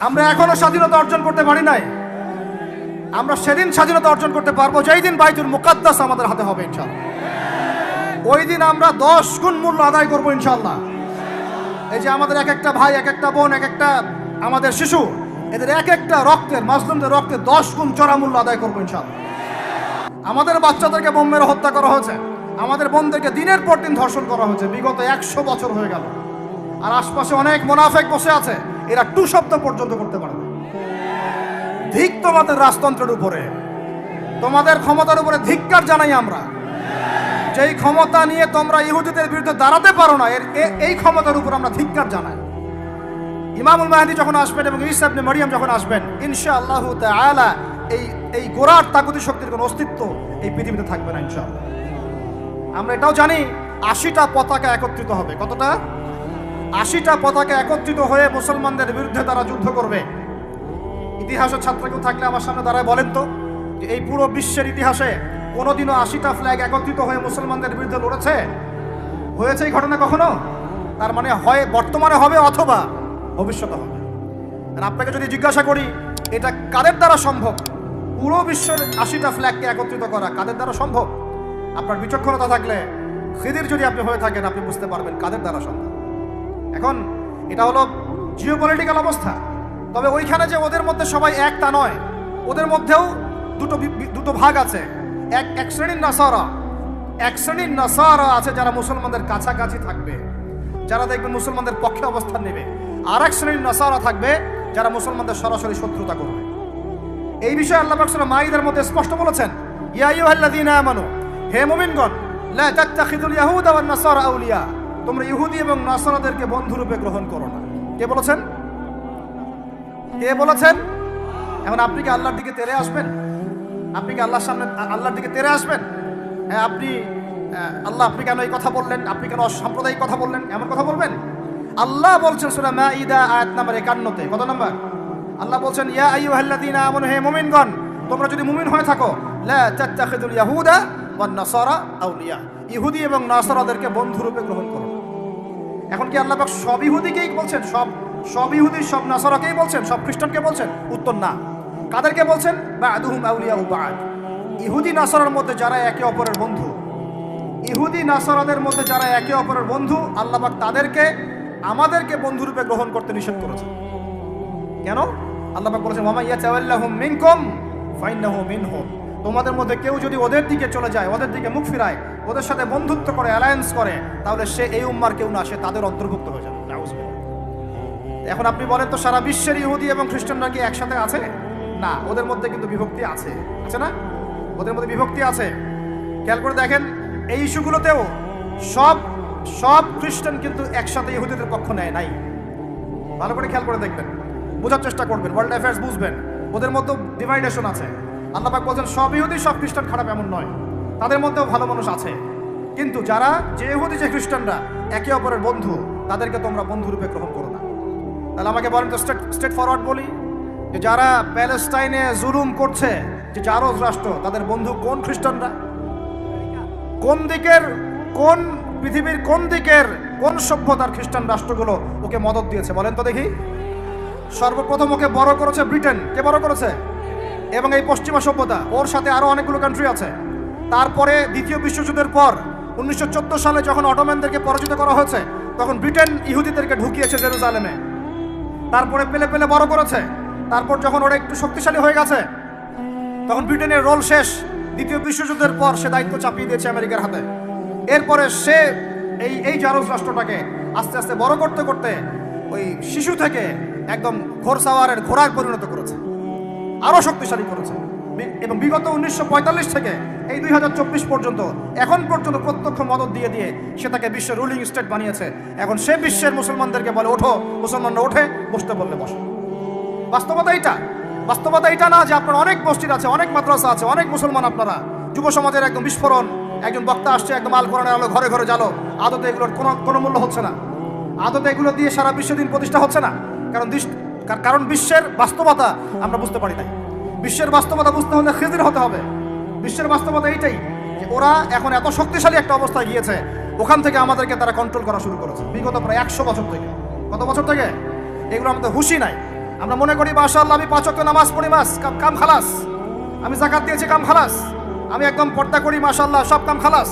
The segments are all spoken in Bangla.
আমরা এখনো স্বাধীনতা অর্জন করতে পারি নাই। আমরা সেদিন স্বাধীনতা অর্জন করতে পারবো যেই দিন বাইতুল মুকাদ্দাস আমাদের হাতে হবে ইনশাআল্লাহ। ওই দিন আমরা 10 গুণ মূল্য আদায় করবো ইনশাআল্লাহ। এই যে আমাদের এক একটা ভাই, এক একটা বোন, এক একটা আমাদের শিশু, এদের এক একটা রক্তের, মাজলুমদের রক্তের 10 গুণ চড়া মূল্য আদায় করবো ইনশাআল্লাহ। আমাদের বাচ্চাদেরকে বোম মেরে হত্যা করা হয়েছে, আমাদের বোনদেরকে দিনের পর দিন ধর্ষণ করা হয়েছে, বিগত 100 বছর হয়ে গেল। আর আশপাশে অনেক মুনাফিক বসে আছে, এরা টু শব্দ পর্যন্ত করতে পারে না। ধিক তোমাদের রাজতন্ত্রের উপরে, তোমাদের ক্ষমতার উপরে ধিক্কার জানাই আমরা। যেই ক্ষমতা নিয়ে তোমরা ইহুদিদের বিরুদ্ধে দাঁড়াতে পারো না, এই ক্ষমতার উপর আমরা ধিক্কার জানাই। ইমামুল মাহদী যখন আসবেন এবং ঈসা ইবনে মারইয়াম যখন আসবেন, ইনশাআল্লাহু তাআলা এই গোরার তাগুতি শক্তির কোনো অস্তিত্ব এই পৃথিবীতে থাকবে না ইনশাআল্লাহ। আমরা এটাও জানি 80টা পতাকা একত্রিত হবে। কতটা? 80টা পতাকা একত্রিত হয়ে মুসলমানদের বিরুদ্ধে তারা যুদ্ধ করবে। ইতিহাসের ছাত্র কেউ থাকলে আমার সামনে দাঁড়ায় বলেন তো, যে এই পুরো বিশ্বের ইতিহাসে কোনোদিনও 80টা ফ্ল্যাগ একত্রিত হয়ে মুসলমানদের বিরুদ্ধে লড়েছে? হয়েছে এই ঘটনা কখনো? তার মানে হয় বর্তমানে হবে অথবা ভবিষ্যতে হবে। আর আপনাকে যদি জিজ্ঞাসা করি এটা কাদের দ্বারা সম্ভব, পুরো বিশ্বের 80টা ফ্ল্যাগকে একত্রিত করা কাদের দ্বারা সম্ভব? আপনার বিচক্ষণতা থাকলে, খিদির যদি আপনি হয়ে থাকেন, আপনি বুঝতে পারবেন কাদের দ্বারা সম্ভব। এখন এটা হলো জিওপলিটিক্যাল অবস্থা। তবে ওইখানে যে ওদের মধ্যে সবাই এক তা নয়, ওদের মধ্যেও দুটো ভাগ আছে। এক শ্রেণীর নাসারা আছে যারা মুসলমানদের কাছাকাছি থাকবে, যারা দেখবেন মুসলমানদের পক্ষে অবস্থান নেবে। আর এক শ্রেণীর নাসারা থাকবে যারা মুসলমানদের সরাসরি শত্রুতা করবে। এই বিষয়ে আল্লাহ পাক সূরা মাঈদার মধ্যে স্পষ্ট বলেছেন, ইয়া আইয়ুহাল্লাযীনা আমানু, হে মুমিনগণ, লা তাত্তাখিযুল ইয়াহুদা ওয়ান নাসারা আউলিয়া, তোমরা ইহুদি এবং নাসারাদেরকে বন্ধুরূপে গ্রহণ করো না। কে বলেছেন? কে বলেছেন? এখন আপনি কি আল্লাহর দিকে তেরে আসবেন? আপনি কি আল্লাহর সামনে আল্লাহর দিকে তেরে আসবেন? হ্যাঁ, আল্লাহ আপনি কেন এই কথা বললেন, আপনি কেন অসাম্প্রদায়িক কথা বললেন, এমন কথা বলবেন? আল্লাহ বলছেন সূরা মাঈদা আয়াত নাম্বার 51-তে, কত নাম্বার? আল্লাহ বলছেন, ইয়া আইয়ুহাল্লাযীনা আমানু, হে মুমিনগণ, তোমরা যদি মুমিন হয়ে থাকো, লা তাত্তাখিযুল ইয়াহুদা ওয়ান নাসারা আউলিয়া, ইহুদি এবং নাসারাদেরকে বন্ধুরূপে গ্রহণ করো। এখন কি আল্লাহ পাক সব ইহুদিকেই বলছেন, সব ইহুদি সব নাসারাকেই বলছেন, সব খ্রিস্টানকে বলছেন? উত্তর না। কাদেরকে বলছেন? বা'দুহুম আউলিয়াউ বা'দ, ইহুদি নাসারার মধ্যে যারা একে অপরের বন্ধু, ইহুদি নাসারাদের মধ্যে যারা একে অপরের বন্ধু, আল্লাহ পাক তাদেরকে আমাদেরকে বন্ধুরূপে গ্রহণ করতে নিষেধ করেছেন। কেন? আল্লাহ পাক বলেছেন, ওয়া মান ইয়াতাওয়াল্লাহুম মিনকুম ফাইন্নাহু মিনহুম, তোমাদের মধ্যে কেউ যদি ওদের দিকে চলে যায়, ওদের দিকে মুখ ফিরায়, ওদের সাথে বন্ধুত্ব করে, অ্যালায়েন্স করে, তাহলে সে এই উম্মার কেউ না, সে তাদের অন্তর্ভুক্ত হয়ে যাবে। এখন আপনি বলেন তো, সারা বিশ্বের ইহুদি এবং খ্রিস্টানরা কি একসাথে আছে? না, ওদের মধ্যে কিন্তু বিভক্তি আছে, আছে না? ওদের মধ্যে বিভক্তি আছে। খেয়াল করে দেখেন, এই ইস্যুগুলোতেও সব খ্রিস্টান কিন্তু একসাথে ইহুদিদের পক্ষ নেয় নাই। ভালো করে খেয়াল করে দেখবেন, বোঝার চেষ্টা করবেন, ওয়ার্ল্ড অ্যাফেয়ার্স বুঝবেন। ওদের মধ্যে ডিভাইডেশন আছে। আল্লাহ পাক বলছেন সব ইহুদি সব খ্রিস্টান খারাপ এমন নয়, তাদের মধ্যেও ভালো মানুষ আছে। কিন্তু যে ইহুদি যে খ্রিস্টানরা একে অপরের বন্ধু, তাদেরকে তোমরা বন্ধুরূপে গ্রহণ করো না। তাহলে আমাকে বলেন তো, স্ট্রেট ফরওয়ার্ড বলি, যে যারা প্যালেস্টাইনে জুলুম করছে, যে জারজ রাষ্ট্র, তাদের বন্ধু কোন খ্রিস্টানরা? কোন পৃথিবীর কোন সভ্যতার খ্রিস্টান রাষ্ট্রগুলো ওকে মদদ দিয়েছে বলেন তো দেখি? সর্বপ্রথম ওকে বড় করেছে ব্রিটেন। কে বড় করেছে? এবং এই পশ্চিমা সভ্যতা, ওর সাথে আরো অনেকগুলো কান্ট্রি আছে। তারপরে দ্বিতীয় বিশ্বযুদ্ধের পর 1914 সালে যখন অটোম্যানদেরকে পরাজিত করা হয়েছে, তখন ব্রিটেন ইহুদিদেরকে ঢুকিয়েছে জেরুজালেমে। তারপরে পেলে বড় করেছে। তারপর যখন ওরা একটু শক্তিশালী হয়ে গেছে, তখন ব্রিটেনের রোল শেষ। দ্বিতীয় বিশ্বযুদ্ধের পর সে দায়িত্ব চাপিয়ে দিয়েছে আমেরিকার হাতে। এরপরে সে এই জারজ রাষ্ট্রটাকে আস্তে আস্তে বড় করতে করতে ওই শিশু থেকে একদম ঘোড়সাওয়ারের ঘোড়ায় পরিণত করেছে, আরো শক্তিশালী করেছে। এবং বিগত 1945 থেকে এই 2024 পর্যন্ত, এখন পর্যন্ত প্রত্যক্ষ মদত দিয়ে সে তাকে বিশ্বের রুলিং স্টেট বানিয়েছে। এখন সে বিশ্বের মুসলমানদেরকে বলে, ওঠো, মুসলমানরা ওঠে, বসতে বললে বসে। বাস্তবতা এটা না যে আপনার অনেক মসজিদ আছে, অনেক মাদ্রাসা আছে, অনেক মুসলমান আপনারা, যুব সমাজের একদম বিস্ফোরণ, একজন বক্তা আসছে, একদম আল কোরআনের আলো ঘরে ঘরে জ্বালো। আদতে এগুলোর কোনো মূল্য হচ্ছে না। আদতে এগুলো দিয়ে সারা বিশ্বে দিন প্রতিষ্ঠা হচ্ছে না। কারণ বিশ্বের বাস্তবতা আমরা বুঝতে পারি নাই। বিশ্বের বাস্তবতা বুঝতে হলে খিজির হতে হবে। বিশ্বের বাস্তবতা এইটাই যে ওরা এখন এত শক্তিশালী একটা অবস্থায় গিয়েছে, ওখান থেকে আমাদেরকে তারা কন্ট্রোল করা শুরু করেছে বিগত প্রায় 100 বছর থেকে। কত বছর থেকে? এগুলো আমাদের হুঁশই নাই। আমরা মনে করি মাশাআল্লাহ আমি 5 ওয়াক্ত নামাজ পড়ি, মাস কাম খালাস, আমি যাকাত দিয়েছি কাম খালাস, আমি একদম পর্দা করি মাশাআল্লাহ সব কাম খালাস,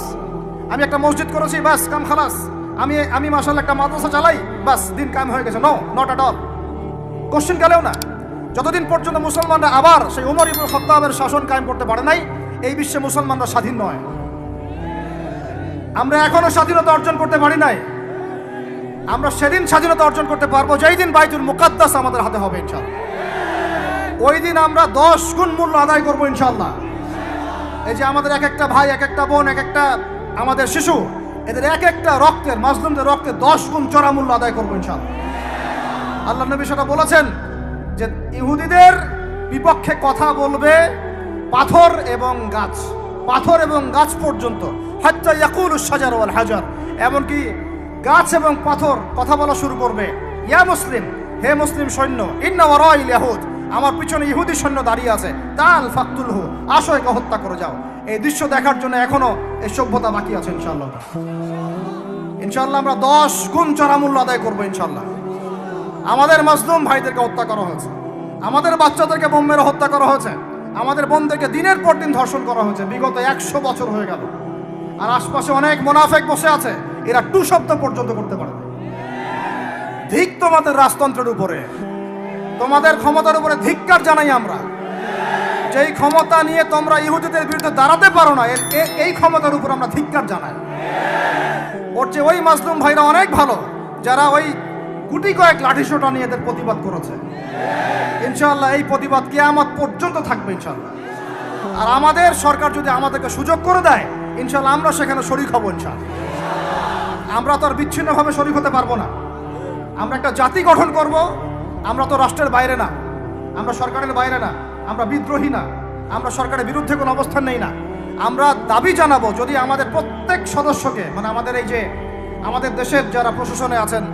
আমি একটা মসজিদ করেছি বাস কাম খালাস, আমি মাশাআল্লাহ একটা মাদ্রাসা চালাই বাস দিন কাম হয়ে গেছে। No, not at all. Question গেলেও না, যতদিন পর্যন্ত মুসলমানরা আবার সেই উমর ইবনে খাত্তাবের শাসন কায়েম করতে পারে নাই, এই বিশ্বে মুসলমানরা স্বাধীন নয়। আমরা এখনো স্বাধীনতা অর্জন করতে পারি নাই। আমরা সেদিন স্বাধীনতা অর্জন করতে পারবো যেই দিন বাইতুল মুকাদ্দাস আমাদের হাতে হবে ইনশাআল্লাহ। ওই দিন আমরা 10 গুণ মূল্য আদায় করবো ইনশাআল্লাহ। এই যে আমাদের এক একটা ভাই, এক একটা বোন, এক একটা আমাদের শিশু, এদের এক একটা রক্তের, মাজলুমদের রক্তের 10 গুণ চড়া মূল্য আদায় করবো ইনশাআল্লাহ। আল্লাহ নবী সেটা বলেছেন যে ইহুদিদের বিপক্ষে কথা বলবে পাথর এবং গাছ, পাথর এবং গাছ পর্যন্ত, হাত্তা ইয়াকুলুশ শাজার ওয়াল হাজার, এমনকি গাছ এবং পাথর কথা বলা শুরু করবে। ইয়া মুসলিম, হে মুসলিম সৈন্য, ইন্না ওয়ারাইল ইয়াহুদ, আমার পিছনে ইহুদি সৈন্য দাঁড়িয়ে আছে, তাল ফাকতুলহু, আসো একে হত্যা করে যাও। এই দৃশ্য দেখার জন্য এখনো এই সভ্যতা বাকি আছে ইনশাআল্লাহ। ইনশাআল্লাহ আমরা 10 গুণ চড়া মূল্য আদায় করবো ইনশাআল্লাহ। আমাদের মাজলুম ভাইদেরকে হত্যা করা হয়েছে, আমাদের বাচ্চাদেরকে বোম মেরে হত্যা করা হয়েছে, আমাদের বোনদেরকে দিনের পর দিন ধর্ষণ করা হয়েছে, বিগত 100 বছর হয়ে গেল। আর আশপাশে অনেক মুনাফিক বসে আছে, এরা টু শব্দ পর্যন্ত করতে পারে না। ধিক তোমাদের রাজতন্ত্রের উপরে, তোমাদের ক্ষমতার উপরে ধিক্কার জানাই আমরা। যেই ক্ষমতা নিয়ে তোমরা ইহুদিদের বিরুদ্ধে দাঁড়াতে পারো না, এই ক্ষমতার উপর আমরা ধিক্কার জানাই। ওর যে ওই মাজলুম ভাইরা অনেক ভালো, যারা ওই গুটি কয়েক লাঠিসোঁটা নিয়ে এদের প্রতিবাদ করেছে। ইনশাআল্লাহ এই প্রতিবাদ কিয়ামত পর্যন্ত থাকবে ইনশাআল্লাহ। আর আমাদের সরকার যদি আমাদেরকে সুযোগ করে দেয়, ইনশাআল্লাহ আমরা সেখানে শরীক হব ইনশাআল্লাহ। আমরা তো আর বিচ্ছিন্নভাবে শরীক হতে পারবো না। আমরা একটা জাতি গঠন করব। আমরা তো রাষ্ট্রের বাইরে না, আমরা সরকারের বাইরে না, আমরা বিদ্রোহী না, আমরা সরকারের বিরুদ্ধে কোনো অবস্থান নেই না। আমরা দাবি জানাবো, যদি আমাদের প্রত্যেক সদস্যকে, মানে আমাদের এই যে আমাদের দেশের যারা প্রশাসনে আছেন,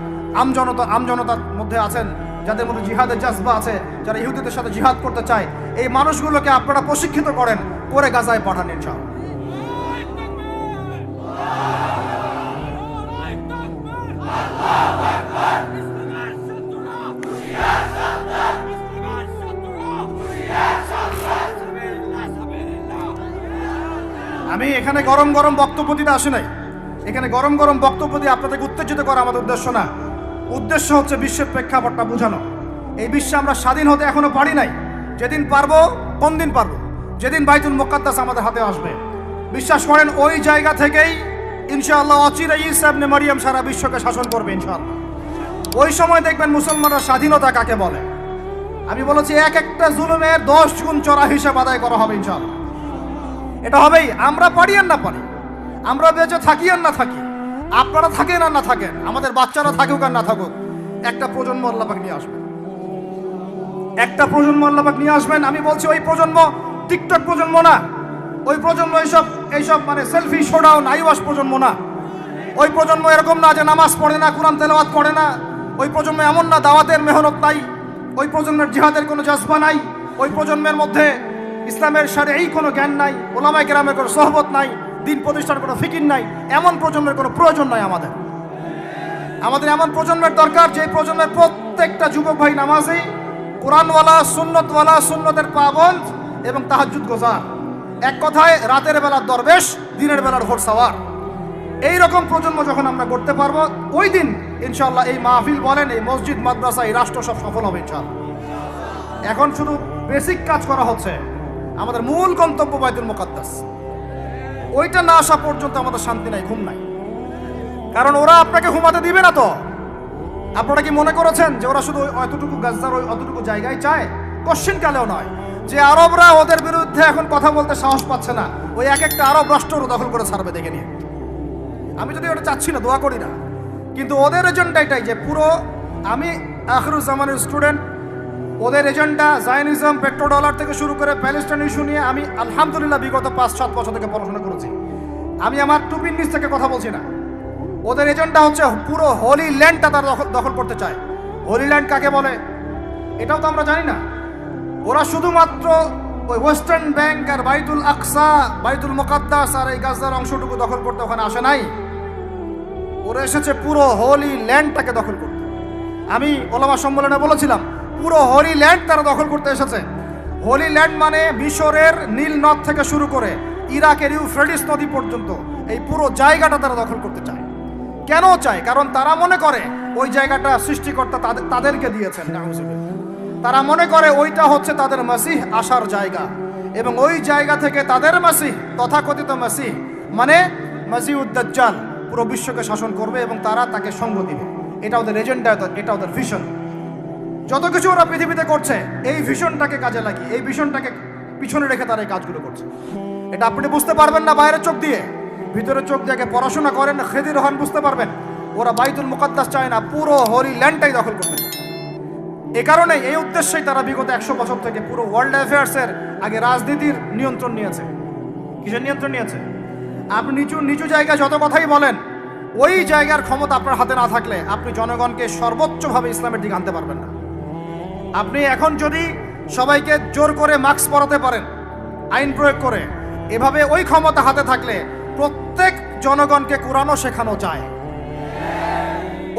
আমজনতার মধ্যে আছেন, যাদের মধ্যে জিহাদের জাজবা আছে, যারা ইহুদিদের সাথে জিহাদ করতে চায়, এই মানুষগুলোকে আপনারা প্রশিক্ষিত করেন, করে গাজায় পাঠান ইনশাআল্লাহ। আমি এখানে গরম গরম বক্তব্য দিতে আসি নাই। এখানে গরম গরম বক্তব্য দিয়ে আপনাদেরকে উত্তেজিত করা আমাদের উদ্দেশ্য না। উদ্দেশ্য হচ্ছে বিশ্বের প্রেক্ষাপটটা বোঝানো। এই বিশ্বে আমরা স্বাধীন হতে এখনো পারি নাই। যেদিন পারবো, কোন দিন পারবো? যেদিন বাইতুল মুকাদ্দাস আমাদের হাতে আসবে। বিশ্বাস করেন, ওই জায়গা থেকেই ইনশাআল্লাহ অচিরে ঈসা ইবনে মারিয়াম সারা বিশ্বকে শাসন করবে ইনশাআল্লাহ। ওই সময় দেখবেন মুসলমানরা স্বাধীনতা কাকে বলে। আমি বলেছি, এক একটা জুলুমের 10 গুণ চড়া হিসাব আদায় করা হবে ইনশাআল্লাহ। এটা হবেই, আমরা পারি আর না পারি, আমরা বেঁচে থাকি আর না থাকি, আপনারা থাকেন আর না থাকেন, আমাদের বাচ্চারা থাকুক আর না থাকুক, একটা প্রজন্ম আল্লাহ পাক নিয়ে আসবেন। একটা প্রজন্ম আল্লাহ পাক নিয়ে আসবেন। আমি বলছি, ওই প্রজন্ম টিকটক প্রজন্ম না, ওই প্রজন্ম এইসব মানে সেলফি শোডাউন আইওয়াস প্রজন্ম না। ওই প্রজন্ম এরকম না যে নামাজ পড়ে না, কোরআন তেলাওয়াত করে না। ওই প্রজন্ম এমন না দাওয়াতের মেহনত নাই, ওই প্রজন্মের জিহাদের কোনো জজবা নাই, ওই প্রজন্মের মধ্যে ইসলামের শারঈ কোনো জ্ঞান নাই, ওলামায়ে কেরামের কোনো সোহবত নাই, দিন প্রতিষ্ঠার কোনো ফিকির নাই। এমন প্রজন্মের কোনো প্রয়োজন নাই আমাদের। আমাদের এমন প্রজন্মের দরকার, যে প্রজন্মের প্রত্যেকটা যুবক ভাই নামাজি, কোরআনওয়ালা, সুন্নতওয়ালা, সুন্নতের পাবন্দ এবং তাহাজ্জুদ গোজার। এক কথায় রাতের বেলার দরবেশ, দিনের বেলার ঘোড়সাওয়ার। এইরকম প্রজন্ম যখন আমরা করতে পারবো, ওই দিন ইনশাআল্লাহ এই মাহফিল বলেন, এই মসজিদ, মাদ্রাসা, এই রাষ্ট্র সব সফল হবে ইনশাআল্লাহ। এখন শুধু বেসিক কাজ করা হচ্ছে। আমাদের মূল গন্তব্য বাইতুল মুকাদ্দাস, ওইটা না আসা পর্যন্ত আমাদের শান্তি নাই, ঘুম নাই। কারণ ওরা আপনাকে ঘুমাতে দিবে না। তো আপনারা কি মনে করেছেন যে ওরা শুধু অতটুকু গাজার ওই অতটুকু জায়গায় চায়? কোশ্চিন কালেও নয়। যে আরবরা ওদের বিরুদ্ধে এখন কথা বলতে সাহস পাচ্ছে না, ওই এক একটা আরব রাষ্ট্র দখল করে ছাড়বে দেখে নিয়ে। আমি যদি ওটা চাচ্ছি না, দোয়া করি না, কিন্তু ওদের এজেন্ডা এটাই যে পুরো, আমি আখিরুজ্জামানের স্টুডেন্ট, ওদের এজেন্ডা জায়নিজম, পেট্রোডলার থেকে শুরু করে প্যালেস্টাইন ইস্যু নিয়ে আমি আলহামদুলিল্লাহ বিগত 5-7 বছর থেকে পড়াশোনা করেছি। আমি আমার টুপির নিচ থেকে কথা বলছি না। ওদের এজেন্ডা হচ্ছে পুরো হোলি ল্যান্ডটা তারা দখল করতে চায়। হোলি ল্যান্ড কাকে বলে এটাও তো আমরা জানি না। ওরা শুধুমাত্র ওই ওয়েস্টার্ন ব্যাংক আর বাইতুল আকসা, বাইতুল মুকাদ্দাস আর এই গাজার অংশটুকু দখল করতে ওখানে আসে নাই। ওরা এসেছে পুরো হোলি ল্যান্ডটাকে দখল করতে। আমি ওলামা সম্মেলনে বলেছিলাম, পুরো হোলি ল্যান্ড তারা দখল করতে এসেছে। হোলি ল্যান্ড মানে মিশরের নীল নদ থেকে শুরু করে ইরাকের ইউফ্রেটিস নদী পর্যন্ত এই পুরো জায়গাটা তারা দখল করতে চায়। কেন চায়? কারণ তারা মনে করে ওই জায়গাটা সৃষ্টিকর্তা তাদেরকে দিয়েছেন। তারা মনে করে ওইটা হচ্ছে তাদের মাসিহ আসার জায়গা, এবং ওই জায়গা থেকে তাদের মাসিহ, তথাকথিত মাসিহ মানে মাসিহুদ দাজ্জাল, পুরো বিশ্বকে শাসন করবে এবং তারা তাকে সঙ্গ দিবে। এটা ওদের এজেন্ডা, এটা ওদের ভিশন। যত কিছু ওরা পৃথিবীতে করছে এই ভিশনটাকে কাজে লাগিয়ে, এই ভিশনটাকে পিছনে রেখে তারা এই কাজগুলো করছে। এটা আপনি বুঝতে পারবেন না বাইরের চোখ দিয়ে, ভিতরের চোখ দিয়ে পড়াশোনা করেন, খেদির হন, বুঝতে পারবেন। ওরা বাইতুল মুকাদ্দাস চায় না, পুরো হোলি ল্যান্ডটাই দখল করতে চায়। এ কারণে এই উদ্দেশ্যেই তারা বিগত 100 বছর থেকে পুরো ওয়ার্ল্ড অ্যাফেয়ার্সের আগে রাজনীতির নিয়ন্ত্রণ নিয়েছে। কিসের নিয়ন্ত্রণ নিয়েছে? আপনি নিচু জায়গায় যত কথাই বলেন, ওই জায়গার ক্ষমতা আপনার হাতে না থাকলে আপনি জনগণকে সর্বোচ্চভাবে ইসলামের দিকে আনতে পারবেন না। আপনি এখন যদি সবাইকে জোর করে মাস্ক পরাতে পারেন আইন প্রয়োগ করে, এভাবে ওই ক্ষমতা হাতে থাকলে প্রত্যেক জনগণকে কোরআনও শেখানো যায়।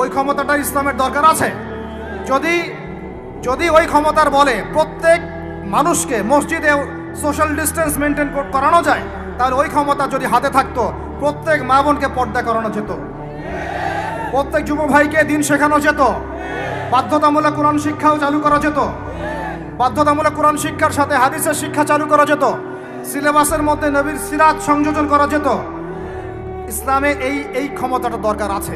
ওই ক্ষমতাটা ইসলামের দরকার আছে। যদি ওই ক্ষমতার বলে প্রত্যেক মানুষকে মসজিদে সোশ্যাল ডিস্টেন্স মেনটেন করানো যায়, তাহলে ওই ক্ষমতা যদি হাতে থাকতো প্রত্যেক মা বোনকে পর্দা করানো যেত, প্রত্যেক যুব ভাইকে দিন শেখানো যেত, বাধ্যতামূলক কোরআন শিক্ষাও চালু করা যেত, বাধ্যতামূলক কোরআন শিক্ষার সাথে হাদিসের শিক্ষা চালু করা যেত, সিলেবাসের মধ্যে নবীর সিরাত সংযোজন করা যেত। ইসলামে এই ক্ষমতাটা দরকার আছে,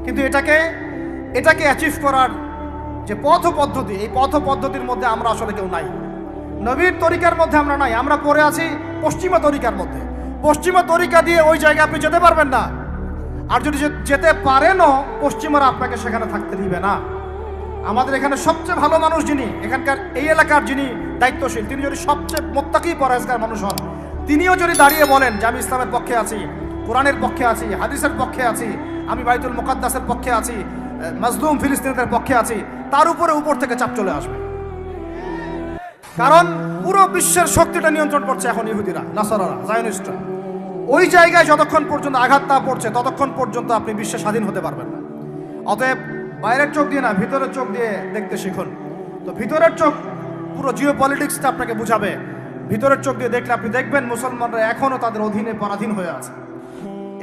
কিন্তু এটাকে অ্যাচিভ করার যে পথ পদ্ধতি, এই পথ পদ্ধতির মধ্যে আমরা আসলে কেউ নাই। নবীর তরিকার মধ্যে আমরা নাই, আমরা পড়ে আছি পশ্চিমা তরিকার মধ্যে। পশ্চিমা তরিকা দিয়ে ওই জায়গায় আপনি যেতে পারবেন না, আর যদি যেতে পারেনও পশ্চিমারা আপনাকে সেখানে থাকতে দিবে না। আমাদের এখানে সবচেয়ে ভালো মানুষ যিনি, এখানকার এই এলাকার যিনি দায়িত্বশীল, তিনি যদি সবচেয়ে মুত্তাকি পরহেজগার মানুষ হন, তিনিও যদি দাঁড়িয়ে বলেন যে আমি ইসলামের পক্ষে আছি, কোরআনের পক্ষে আছি, হাদিসের পক্ষে আছি, আমি বাইতুল মুকাদ্দাসের পক্ষে আছি, মাজলুম ফিলিস্তিনিদের পক্ষে আছি, তার উপর থেকে চাপ চলে আসবে। কারণ পুরো বিশ্বের শক্তিটা নিয়ন্ত্রণ করছে এখন ইহুদিরা, নাসারারা, জায়নিস্টরা। ওই জায়গায় যতক্ষণ পর্যন্ত আঘাত না পড়ছে ততক্ষণ পর্যন্ত আপনি বিশ্বে স্বাধীন হতে পারবেন না। অতএব বাইরের চোখ দিয়ে না, ভিতরের চোখ দিয়ে দেখতে শিখুন। তো ভিতরের চোখ পুরো জিও পলিটিক্সটা আপনাকে বুঝাবে। ভিতরের চোখ দিয়ে দেখলে আপনি দেখবেন মুসলমানরা এখনও তাদের অধীনে পরাধীন হয়ে আছে।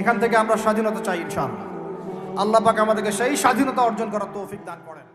এখান থেকে আমরা স্বাধীনতা চাই ইনশাআল্লাহ। আল্লাহ পাক আমাদেরকে সেই স্বাধীনতা অর্জন করার তৌফিক দান করেন।